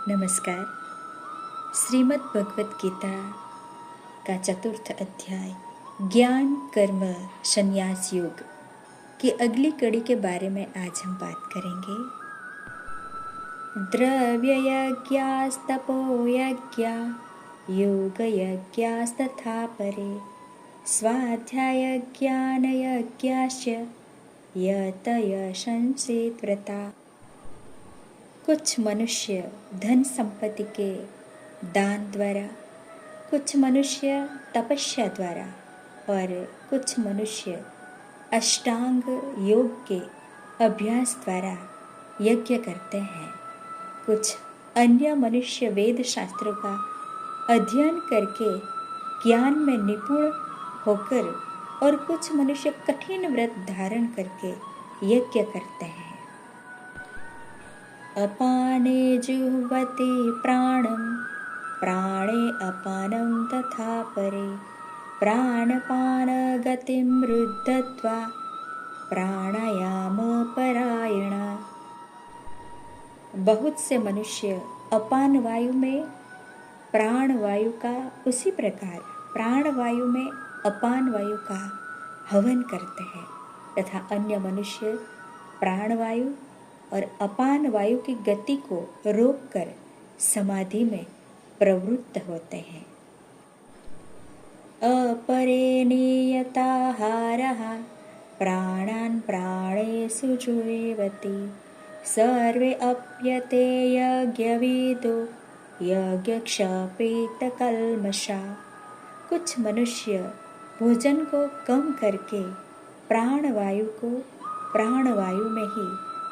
नमस्कार। श्रीमद् भगवत गीता का चतुर्थ अध्याय ज्ञान कर्म संन्यास योग की अगली कड़ी के बारे में आज हम बात करेंगे। द्रव्य यज्ञास्तपो यज्ञा योग यज्ञास्तथा परे स्वाध्याय ज्ञान यज्ञाश्च यतय संचित व्रता। कुछ मनुष्य धन संपत्ति के दान द्वारा, कुछ मनुष्य तपस्या द्वारा और कुछ मनुष्य अष्टांग योग के अभ्यास द्वारा यज्ञ करते हैं। कुछ अन्य मनुष्य वेद शास्त्रों का अध्ययन करके ज्ञान में निपुण होकर और कुछ मनुष्य कठिन व्रत धारण करके यज्ञ करते हैं। अपाने जुह्वति प्राणं प्राणे अपानं तथा परे प्राणपान गतिं रुद्धत्वा प्राणायाम परायणा। बहुत से मनुष्य अपान वायु में प्राण वायु का उसी प्रकार प्राण वायु में अपान वायु का हवन करते हैं तथा अन्य मनुष्य प्राण वायु और अपान वायु की गति को रोककर समाधि में प्रवृत्त होते हैं। अपरे नियताहारः प्राणान् प्राणेषु जुह्वति सर्वे अप्यते यज्ञविदो यज्ञक्षपितकल्मषा। कुछ मनुष्य भोजन को कम करके प्राणवायु को प्राणवायु में ही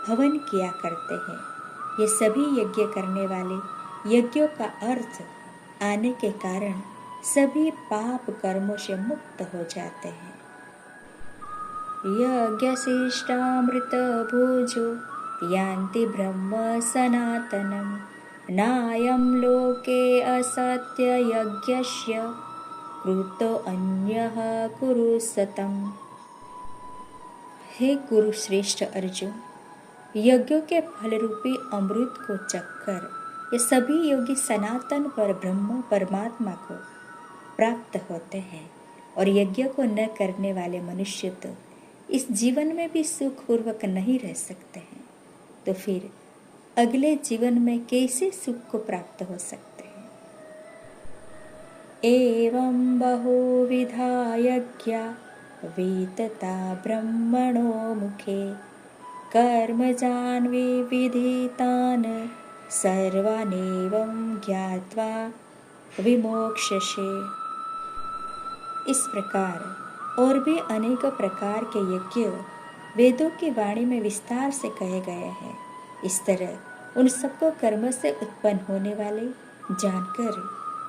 हवन किया करते हैं। ये सभी यज्ञ करने वाले यज्ञों का अर्थ आने के कारण सभी पाप कर्मों से मुक्त हो जाते हैं। यज्ञशिष्टामृत भोजो यान्ति ब्रह्म सनातनम नायं लोके असत्य यज्ञस्य कृतो अन्यः कुरु सतम्। हे गुरु श्रेष्ठ अर्जुन, यज्ञों के फल रूपी अमृत को चखकर ये सभी योगी सनातन पर ब्रह्म परमात्मा को प्राप्त होते हैं और यज्ञ को न करने वाले मनुष्य तो इस जीवन में भी सुखपूर्वक नहीं रह सकते हैं, तो फिर अगले जीवन में कैसे सुख को प्राप्त हो सकते हैं। एवं बहुविधा यज्ञा वितता ब्रह्मणो मुखे कर्मजान् विविदितान् सर्वानेवं ज्ञात्वा विमोक्ष्यसे। इस प्रकार और भी अनेक प्रकार के यज्ञ वेदों की वाणी में विस्तार से कहे गए हैं। इस तरह उन सबको कर्म से उत्पन्न होने वाले जानकर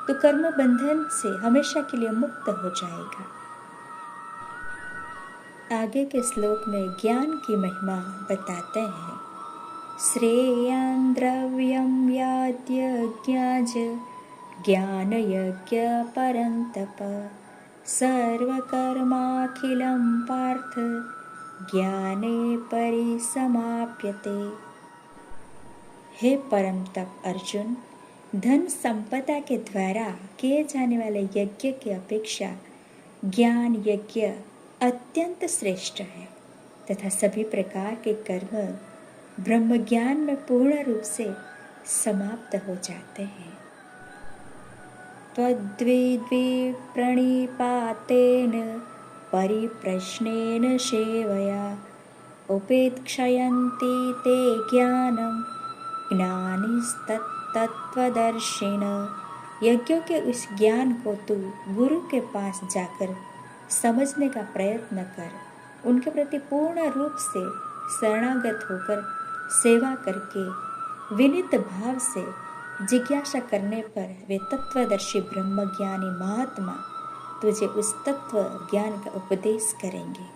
तो कर्म बंधन से हमेशा के लिए मुक्त हो जाएगा। आगे के श्लोक में ज्ञान की महिमा बताते हैं। श्रेयान् द्रव्यं याद्यज्ञाज ज्ञान यज्ञ परन्तप सर्वकर्माखिलं पार्थ ज्ञाने परिसमाप्यते। हे परम तप अर्जुन, धन संपदा के द्वारा किए जाने वाले यज्ञ की अपेक्षा ज्ञान यज्ञ अत्यंत श्रेष्ठ है तथा सभी प्रकार के कर्म ब्रह्म ज्ञान में पूर्ण रूप से समाप्त हो जाते हैं। त्वद्विद्वि प्रणिपातेन परिप्रश्नेन सेवया उपेक्षयन्ति ते ज्ञानं ज्ञानिस्तत्तत्त्वदर्शिन। यज्ञों के उस ज्ञान को तू गुरु के पास जाकर समझने का प्रयत्न कर, उनके प्रति पूर्ण रूप से शरणागत होकर सेवा करके विनीत भाव से जिज्ञासा करने पर वे तत्वदर्शी ब्रह्मज्ञानी महात्मा तुझे उस तत्व ज्ञान का उपदेश करेंगे।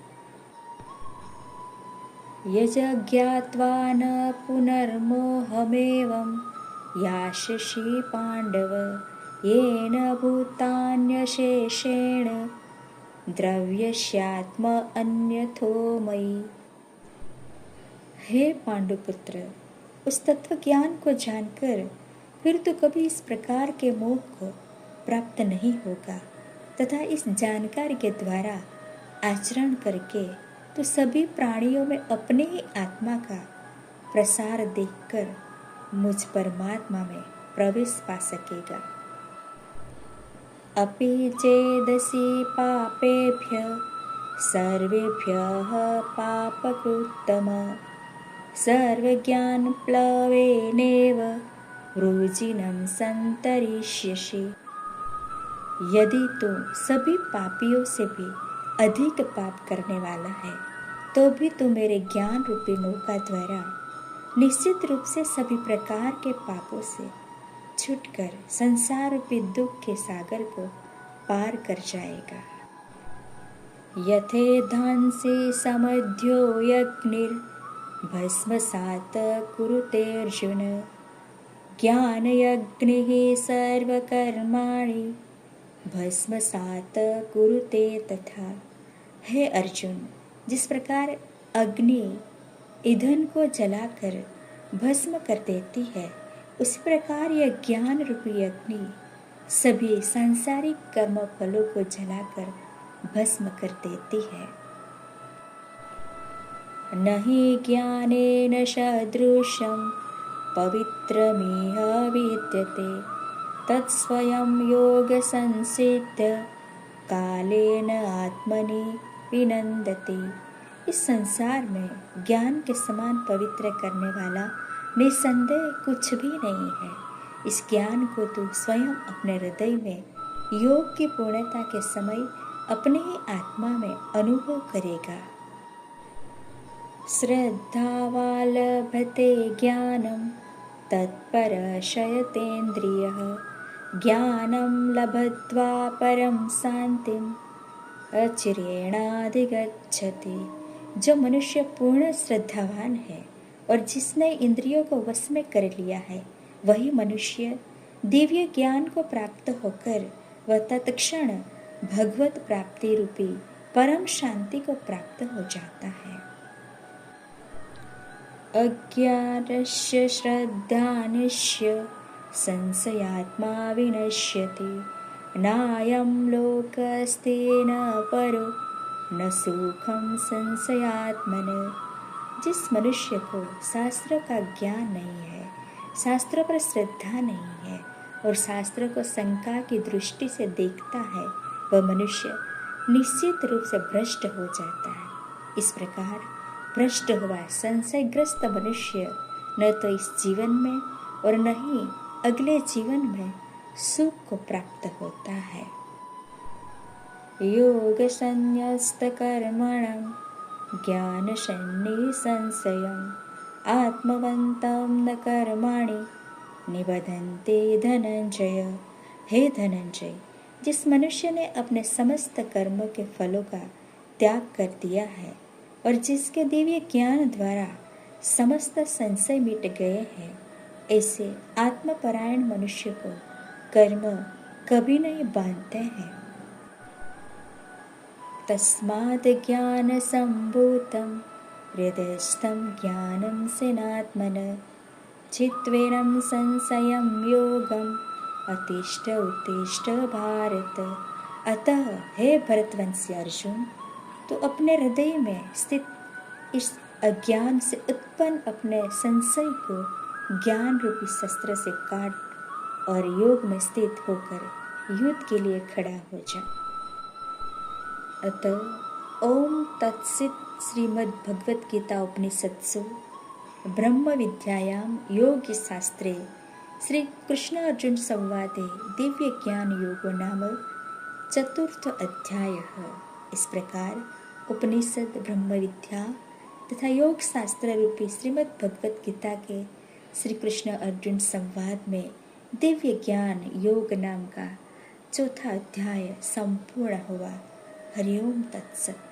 यज्ञात्वा न पुनर्मोहमेवं यास्यसि पाण्डव येन भूतान्यशेषेण द्रव्यस्यात्म अन्यथो मयि। हे पांडुपुत्र, उस तत्व ज्ञान को जानकर फिर तो कभी इस प्रकार के मोह को प्राप्त नहीं होगा तथा इस जानकारी के द्वारा आचरण करके तो सभी प्राणियों में अपने ही आत्मा का प्रसार देखकर मुझ परमात्मा में प्रवेश पा सकेगा। अपि चेदसि पापेभ्यः सर्वेभ्यः पापकृत्तम सर्वज्ञानप्लवेनेव वृजिनं सन्तरिष्यसि। यदि तू सभी पापियों से भी अधिक पाप करने वाला है तो भी तू मेरे ज्ञान रूपी नौका द्वारा निश्चित रूप से सभी प्रकार के पापों से छूटकर संसार रूपी दुख के सागर को पार कर जाएगा। यथेधांसि समध्यो यज्ञिर्भस्मसात् कुरुते अर्जुन ज्ञानयज्ञिः सर्वकर्माणि भस्मसात् कुरुते तथा। हे अर्जुन, जिस प्रकार अग्नि ईंधन को जलाकर भस्म कर देती है, उसी प्रकार यह ज्ञान रूपी अग्नि सभी सांसारिक कर्म फलों को जलाकर भस्म कर देती है। नहि ज्ञानेन सदृशं पवित्रमिह विद्यते तत्स्वयं योगसंसिद्ध कालेन आत्मनि विनंदते। इस संसार में ज्ञान के समान पवित्र करने वाला निसंदेह कुछ भी नहीं है। इस ज्ञान को तू स्वयं अपने हृदय में योग की पूर्णता के समय अपने ही आत्मा में अनुभव करेगा। श्रद्धावालभते ज्ञानं तत्परशयतेन्द्रियः ज्ञानं लब्ध्वा परं शान्तिम् अचिरेणाधिगच्छति। जो मनुष्य पूर्ण श्रद्धावान है और जिसने इंद्रियों को वश में कर लिया है, वही मनुष्य दिव्य ज्ञान को प्राप्त होकर वह तत्क्षण भगवत प्राप्ति रूपी परम शांति को प्राप्त हो जाता है। अज्ञानस्य श्रद्धानस्य संशयात्मा विनश्यति नायं लोकस्ते न परो न सुखम संशयात्मनः। जिस मनुष्य को शास्त्र का ज्ञान नहीं है, शास्त्र पर श्रद्धा नहीं है और शास्त्र को शंका की दृष्टि से देखता है, वह मनुष्य निश्चित रूप से भ्रष्ट हो जाता है। इस प्रकार भ्रष्ट हुआ संशयग्रस्त मनुष्य न तो इस जीवन में और न ही अगले जीवन में सुख को प्राप्त होता है। योग संन्यस्त कर्मणं ज्ञान संशयम् आत्मवन्तं न कर्माणि निबधन्ते धनंजय। हे धनंजय, जिस मनुष्य ने अपने समस्त कर्मों के फलों का त्याग कर दिया है और जिसके दिव्य ज्ञान द्वारा समस्त संशय मिट गए हैं, ऐसे आत्मपरायण मनुष्य को कर्म कभी नहीं बांधते हैं। तस्माद् ज्ञान संभूतं हृदयस्थं ज्ञानं सनात्मनः चित्वेनं संशयं योगम् अतिष्ठ उत्तिष्ठ भारत। अतः हे भरतवंशी अर्जुन, तो अपने हृदय में स्थित इस अज्ञान से उत्पन्न अपने संशय को ज्ञान रूपी शस्त्र से काट और योग में स्थित होकर युद्ध के लिए खड़ा हो जा। अतः ओम तत्सित श्रीमद् भगवत गीता उपनिषत्सु ब्रह्म विद्यायां योग शास्त्रे श्री कृष्ण अर्जुन संवादे दिव्य ज्ञान योगो नाम चतुर्थ अध्याय। इस प्रकार उपनिषद ब्रह्म विद्या तथा योग शास्त्र रूपी श्रीमद् भगवत गीता के श्री कृष्ण अर्जुन संवाद में दिव्य ज्ञान योग नाम का चौथा अध्याय संपूर्ण हुआ। हरिओम तत्सत।